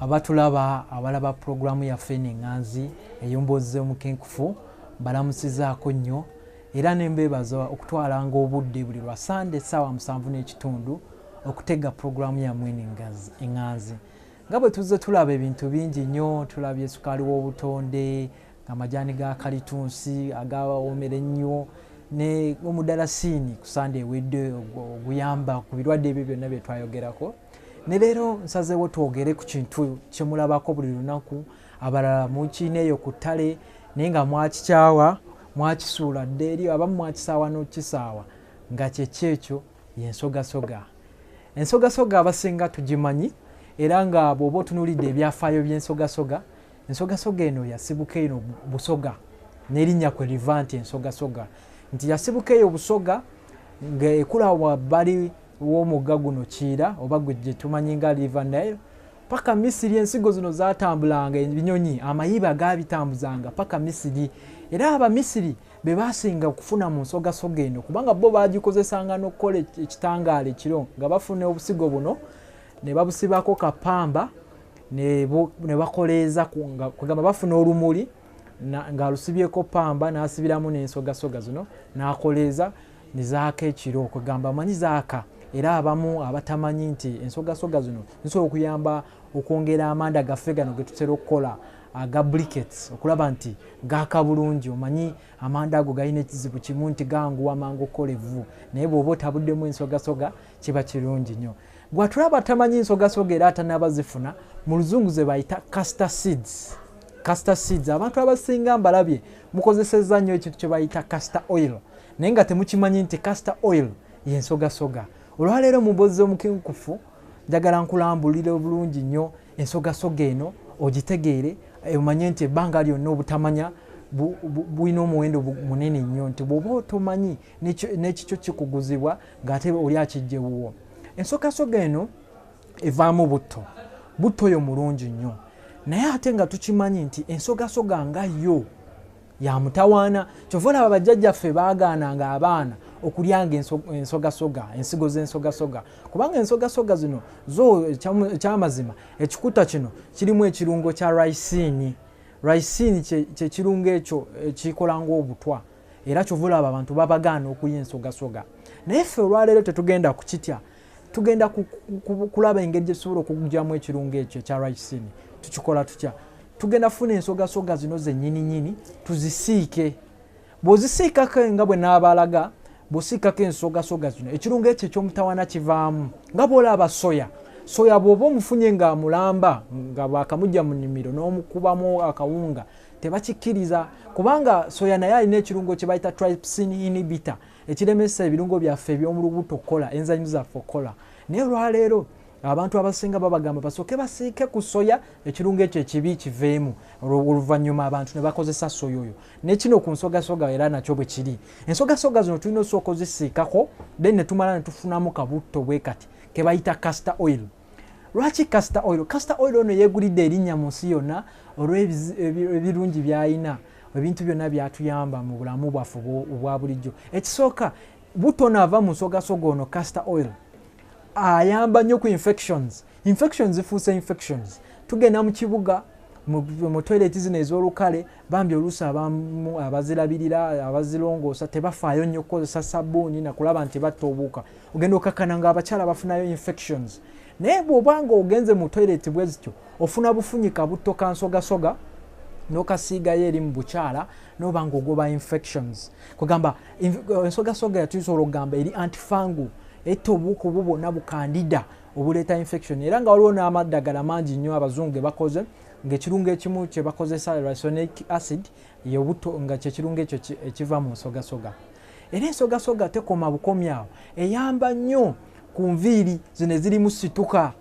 abatulaba abalaba programu ya Nganzi eyomboze Omukenkufu balamusizaako nnyo era nembebaza okutwalanga obudde buli lwa Sunday sawa 7:30 okutega programu ya Nganzi nga bwe tuzze tulaba ebintu bingi nnyo. Tulabye sukali w'obutonde, amajani ga kalitunsi agawomera ennyo ne omudalasini ku Sunday ewedde oguyamba ku birwadde ebyo byonna bye twayogerako. Ne leero nsazeewo twogere ku kintu kye mulabako buli lunaku, abalala mukineeyo ku ttale naye nga mwakikyawa mwakisuula dde eri abamu mwakisaawa n'okisaawa nga kyekyo y'ensogasoga. Ensogasoga abasinga tugimanyi era nga bw'oba otunuulidde ebyafaayo by'ensogasoga, ensogasoga eno yasibuka eno busoga n'erinnya kwe liva nti ensogasoga, nti yasibuka eyo busoga ng'ekula wabbali w'omugga guno Kiira oba gwe gye tumanyi nga River Nile paka Misiri. Ensigo zino zaatambulanga, ebinyonyi amayiba gaabitambuzanga paka Misiri, era Abamisiri be baasinga okufuna mu nsogasoga eno kubanga bo baagikozesanga n'okukola ekitangaala ekiro nga bafuna obusigo buno ne babusibako kapamba ne bakoleeza kugamba bafuna olumuli nga alusibyeko pamba n'asibiramu n'ensogasoga zino n'akoleeza ne zaaka ekiro kugamba manyi zaaka. Era abamu abatamanyi nti ensogasoga zino zisobola okuyamba okwongera amanda gaffe gano ge tutera okukola aga briquettes okulaba nti gaaka bulungi. Omanyi amanda ago galina ekizibu kimu nti ganguwa mangu okukola evvu, naye bw'oba otabuddemu ensogasoga kiba kirungi nnyo. Gwatulaba atamanyi ensogasoga era atanabazifuna, mu luzungu ze bayita castor seeds. Castor seeds abantu abasinga mbalabye mukozesezza nnyo ekintu kye bayita castor oil, naye nga temukimanyi nti castor oil y'ensogasoga. Olwaleero mu Emboozi Omukenkufu njagala nkulambulire bulungi nnyo ensogasoga eno ogitegeere, omanye nti ebbanga lyonna obutamanya bulina omuwendo munene nnyo, nti bw'oba otomanyi n'ekikyo kikuguzibwa ng'ate oli akijjewuwo. Ensogasoga eno evaamu butto, butto oyo mulungi nnyo, naye ate nga tukimanyi nti ensogasoga nga yo ya mutawaana. Kyova olaba bajjajjaffe baagaananga abaana okulyanga ensogasoga, ensigo z'ensogasoga, kubanga ensogasoga zino zo ekyamazima ekikuta kino kirimu ekirungo kya ricin. Ricin kye kirungo ekyo ekikola ng'obutwa, era kyova olaba abantu babagaana okulya ensogasoga. Naye ffe olwaleero tetugenda kukitya, tugenda kulaba engeri gye tusobola okugyamu ekirungo ekyo ekya ricin. Tukikola tutya? Tugenda funa ensogasoga zino zennyini tuzisiike. Bw'ozisiikako nga bwe n'abalaga, bw'osiikako ensogasoga zino ekirungo ekyo eky'omutawaana kivaamu. Nga bw'olaba soya bw'oba omufunye nga mulamba nga bwakamujja mu nnimiro n'omukubamu akawunga tebakikkiriza, kubanga soya naye alina ekirungo kye bayita trypsin inhibitor ekiremesa ebirungo byaffe eby'omu lubuto okukola, enzymes zaffe okukola. Naye olwaleero abantu abasinga babagamba basooke basiike ku soya ekirungo ekyo ekibi kiveemu, oluvannyuma abantu ne bakozesa soya oyo. Ne kino ku nsogasoga era nakyo bwe kiri. Ensogasoga zino tulina osooka ozisiikako then ne tumala ne tufunamu kabutto bwe kati ke bayita castor oil. Lwaki castor oil? Castor oil ono yeegulidde erinnya mu nsi yonna olw'ebirungi by'alina, ebintu byonna byatuyamba mu bulamu bwaffe obwa bulijjo. Ekisooka, butto ava mu nsogasoga ono castor oil ayamba nnyo ku infections. Infections zifuuse infections. Tugenda mu kibuga mu toilet zino ez'olukale, bambi oluusi abamu abazirabirira abazirongoosa tebafaayo nnyo okukozesa sabbuuni na kulaba nti batta obuwuka. Ogenda okakkana ng'abakyala bafunayo infections. Naye bw'oba nga ogenze mu toilet bwe zityo ofuna bufunyika butto ka nsogasoga n'okasiigayo eri mu bukyala n'oba ng'ogoba infections. Kugamba ensogasoga tusobola okugamba eri antifungal, etta obuwuka obwo bwonna bu Candida obuleeta infection. Era nga waliwo n'amaddagala mangi nnyo abazungu ge bakoze, ng'ekirungo ekimu kye bakozesa ricinic acid y'obutto nga kyekirungo ekyo ekiva mu nsogasoga. Era ensogasoga tekoma bukomi awo, eyamba nnyo ku nviiri zino ezirimu situka.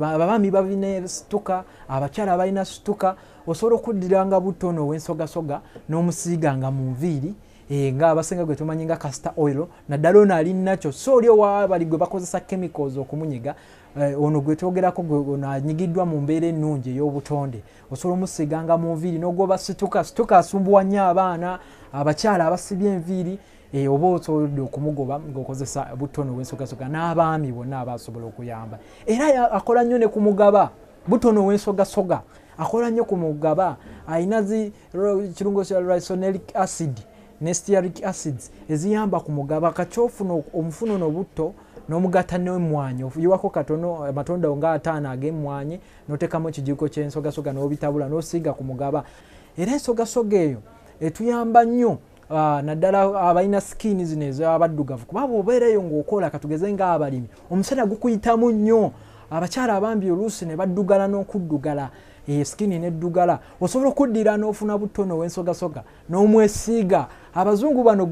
Abaami balina situka, abakyala balina situka, osobola okuddiranga butto ono ow'ensogasoga n'omusiiganga mu nviiri. Nga abasinga gwe tumanyi nga castor oil, naddala ono ali nakyo, so oli owabali gwe bakozesa chemicals okumunyiga, ono gwe twogerako gwe anyigiddwa mu mbeera ennungi ey'obutonde, osobola omusiiganga mu nviiri n'ogoba situka asumbuwa nnyo abaana, abakyala abasibye enviiri, oba osobola okumugoba ng'okozesa butto ono ow'ensogasoga, n'abaami bonna abasobola okuyamba. Era akola nnyo ne ku mugaba. butono w'ensogasoga akola nnyo ku mugaba ayina kirungo kya ricinoleic acid ne stearic acids eziyamba ku mugaba kachofuna omufuno n'obutto n'omugata n'emwanyi ofuyiwako katono amatonda nga 5 ag'emwanyi n'otekamu ekijiko ky'ensogasoga n'obitabula n'osiiga ku mugaba. Era ensogasoga eyo etuyamba nnyo naddala abalina skin zino ez'abaddugavu kuba bw'obeereyo ng'okola katugeze ng'abalimi omusana gukuyitamu nnyo abakyala abambi oluusi ne baddugala n'okuddugala skin neddugala osobola okuddira n'ofuna butono w'ensogasoga n'omwesiiga. Abazungu bano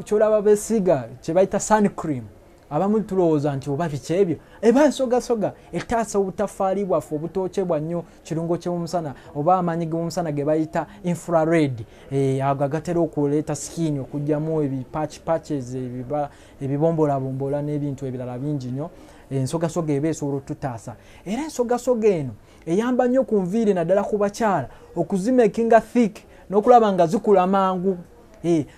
kyolaba beesiiga kye bayita sun cream abamu tulowooza nti oba biki ebyo eba ensogasoga etaasa obutafaali bwaffe obutookebwa nnyo kirungo ky'omusana oba amaanyi g'omusana ge bayita infrared ago agatera okuleeta skin okugyamu patches ebibombolabombola n'ebintu ebirala bingi nnyo. Ensogasoga eba esobola otutaasa. Era ensogasoga eno eyamba nnyo ku nviiri naddala ku bakyala okuzimakinga thick n'okulaba nga zikula mangu.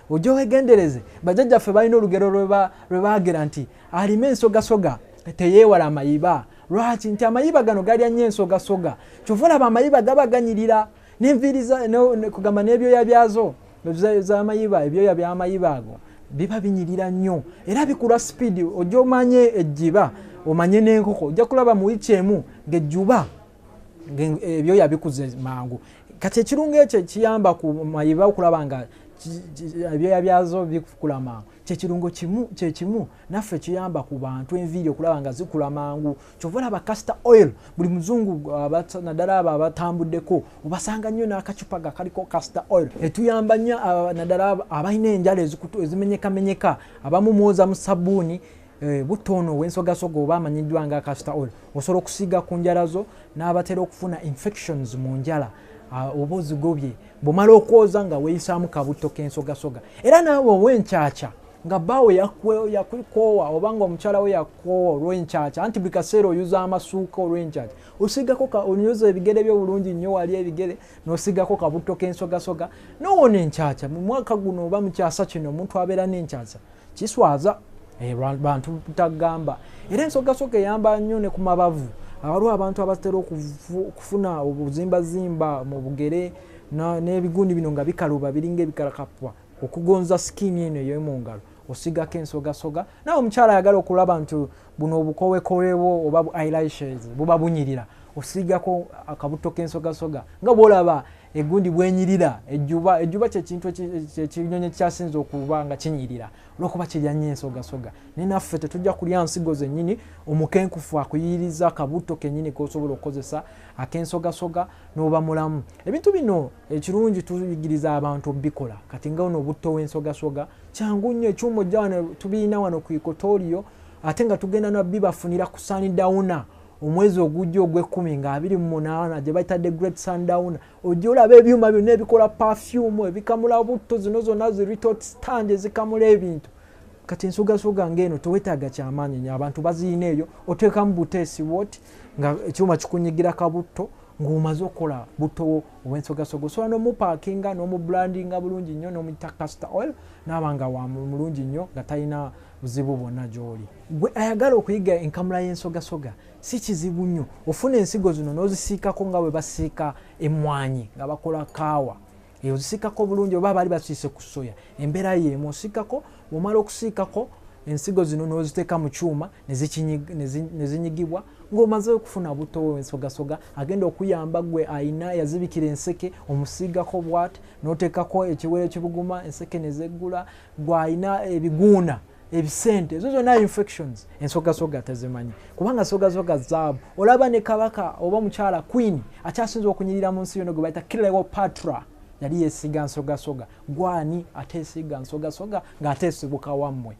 Ojja wegendereze bajjajjaffe balina olugero lwe baagera nti alima ensogasoga teyeewala amayiba. Lwaki? Nti amayiba gano galya nnyo ensogasoga. Kyova olaba amayiba gaba ganyirira n'enviiri kugamba n'ebyoya byazo z'amayiba ebyoya by'amayiba ago biba binyirira nnyo era bikula speed. Ojja omanye ejjiba omanye n'enkoko ojja kulaba mu wiki emu ng'ejjuba ebyoya bikuze mangu. Kati ekirungo ekyo kiyamba ku mayiba okulaba nga ebyoya byazo bikula mangu. Kyekirungo kyekimu naffe kiyamba ku bantu enviiri okulaba nga zikula mangu. Kyova olaba castor oil buli muzungu naddala abo abatambuddeko obasanga nnyo n'akacupa kaliko castor oil. Etuyamba nnyo naddala abalina enjala ezimenyekamenyeka abamu mwoza mu sabbuuni butono w'ensogasoga oba amanyiddwa nga castor oil osobola okusiiga ku njala zo n'abatera okufuna infections mu njala oba ozigobye bw'omala okwoza nga weeyisaamu kabuto k'ensogasoga. Era naawe ow'enkyakya nga bbaawe yakukoowa oba nga omukyala we yakukoowa olw'enkyakya anti buli kaseera oyuza amasuuka olw'enkyakya osiigako onyoza ebigere byo bulungi nnyo wali ebigere n'osiigako kabuto k'ensogasoga n'owona enkyakya. Mu mwaka guno oba mu kyasa kino omuntu abeera n'enkyakya kiswaza bantu tutagamba. Era ensogasoga eyamba nnyo ne ku mabavu. Waliwo abantu abatera okufuna obuzimbazimba mu bugere n'ebigundi bino nga bikaluba biringa ebikalakapwa okugonza skin eno ey'omu ngalo osigako ensogasoga. Nawe omukyala ayagala okulaba nti buno obukowekowe bwo oba eyelashes buba bunyirira osigako akabuto k'ensogasoga nga bw'olaba egundi bwenyirira ejjuba kyekintu ekinyonyi kyasinza okuba nga kinyirira olwokuba kirya nnyo ensogasoga. Ne naffe tetujja kulya nsigo zennyini. Omukenkufu akuyiriza akabuto kennyini k'osobola okukozesa ak'ensogasoga n'oba mulamu. Ebintu bino ekirungi tuyigiriza abantu obikola kati nga ono obutto w'ensogasoga kyangu nnyo. Ekyuma ojja wano tubiina wano ku ikotorio ate nga tugenda nabbi bafunira ku sundowner omwezi ogujja ogw'ekkumi nga 28 gye bayita the great sundowner. Ojja olaba ebyuma byonna ebikola perfume ebikamula butto zino zonna ziretot stand ezikamula ebintu. Kati ensogasoga ng'eno tewetaaga kyamaanyi nnyo abantu baziyina eyo oteekamu buteesi woti nga ekyuma kikunyigira kabutto ng'omaze okukola butto ow'ensogasoga. Osobola n'omupaakinga n'omubrandinga bulungi nnyo n'omuyita castor oil n'aba nga wa mulungi nnyo nga talina buzibu bwonna gy'oli. Gwe ayagala okuyiga enkamula y'ensogasoga si kizibu nnyo. Ofuna ensigo zino n'ozisiikako nga bwe basiika emmwanyi nga bakola kaawa. Ozisiikako bulungi oba baali basiise ku soya embeera y'emu osiikako. Bw'omala okusiikako ensigo zino n'oziteeka mu kyuma ne zinyigibwa ng'omaze okufuna butto w'ensogasoga agenda okuyamba gwe ayina yazibikira enseke omusiigako bw'ati n'oteekako ekiwero ekibuguma enseke ne zeggula. Gwe ayina ebiguuna ebisente ezo zonna infections ensogasoga tezimanyi kubanga ensogasoga zaabu. Olaba ne kabaka oba mukyala queen akyasinza okunyirira mu nsi yonna gwe bayita Cleopatra yali yeesiga nsogasoga. Gwani ateesiga nsogasoga ng'ateesibuka wammwe.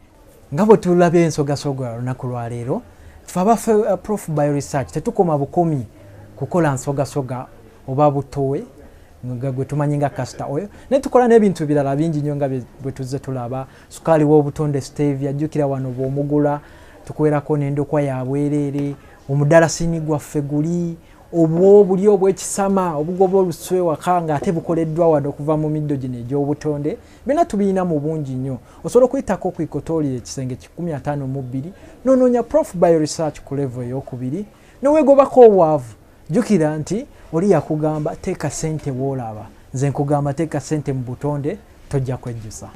Nga bwe tulabye ensogasoga olunaku lwa leero ffe abaffe Prof Bioresearch tetukoma bukomi kukola nsogasoga oba butowe nga gwe tumanyi nga castor oil naye tukola n'ebintu birala bingi nnyo nga bwe tuzze tulaba. Sukaali w'obutonde stevia jjukira wano bw'omugula tukuwerako n'endokwa ya bwereere. Omudalasini gwaffe guli obuli obw'ekisama obugoba oluswe waka ng'ate bukoleddwa wano okuva mu middo gino egy'obutonde byonna tubiina mu bungi nnyo. Osobola okuyitako ku ikotooli ekisenge 152 n'onoonya Prof Bioresearch ku level ey'okubiri n'oweegobako obwavu jukira nti oli yakugamba teeka ssente w'olaba, nze nkugamba teeka ssente mu butonde tojja kwejjusa.